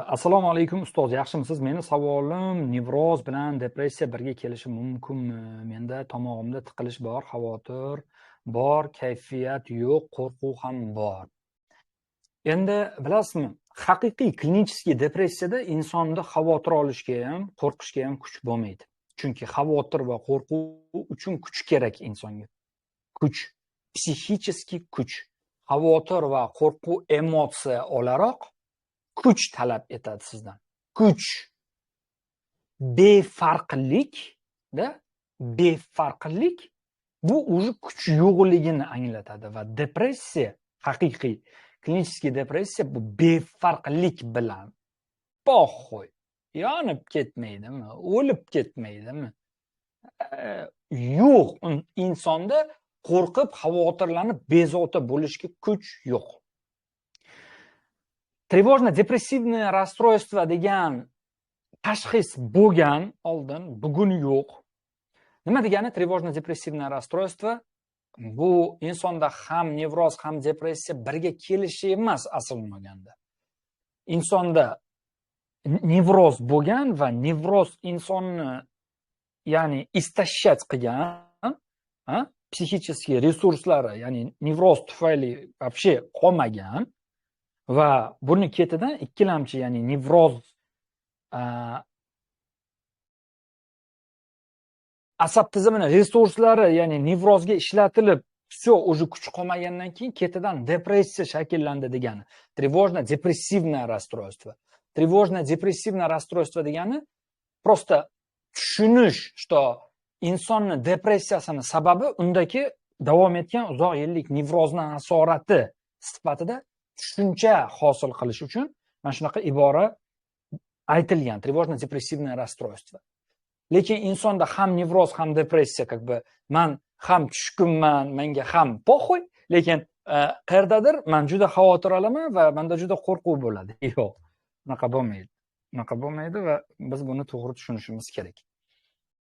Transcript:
Assalomu alaykum ustoz, yaxshimisiz? Meni savolim nevroz bilan depressiya birga kelishi mumkinmi? Menda tomog'imda tiqilish bor, xavotir bor, kayfiyat yo'q, qo'rquv ham bor. Endi bilasizmi, haqiqiy klinik depressiyada insonda xavotir olishga ham, qo'rqishga ham kuch bo'lmaydi. Chunki xavotir va qo'rquv uchun kuch kerak insonga. Kuch, psixический kuch. Xavotir va qo'rquv emotsiya o'laroq kuch talab etadi sizdan. Kuch. Befarqlik bu o'zi kuch yo'qligini anglatadi va depressiya, haqiqiy klinik depressiya bu befarqlik bilan poxoy, yonib ketmaydimi, o'lib ketmaydimi? Yo'q, insonda qo'rqib, xavotirlanib, bezovta bo'lishga kuch yo'q. Trevojno-depressivniy расстройство degan tashxis bo'lgan oldin, bugun yo'q. Nima degani trevojno-depressivniy расстройство? Bu insonda ham nevroz, ham depressiya birga kelishi emas aslini olganda. Insonda nevroz bo'lgan va nevroz insonni ya'ni istashshat qilgan, psixический resurslari, ya'ni nevroz tufayli вообще qolmagan va buni ketidan ikkilamchi, ya'ni nevroz asab tizimini resurslari, ya'ni nevrozga ishlatilib, все, уже kuch qolmagandan keyin ketidan depressiya shakllandi degani. Тревожно-депрессивное расстройство. Тревожно-депрессивное расстройство degani просто tushunish, что insonni depressiyasini sababi undagi davom etgan uzoq yillik nevrozning asorati sifatida tushuncha hosil qilish uchun mana shunaqa ibora aytilgan, тревожно-депрессивное расстройство. Lekin insonda ham nevroz, ham depressiya, как бы man ham tushkunman, menga ham poxoy, lekin qayerdadir men juda xavotir olaman va menda juda qo'rquv bo'ladi. Yo'q, unaqa bo'lmaydi. Unaqa bo'lmaydi va biz buni to'g'ri tushunishimiz kerak.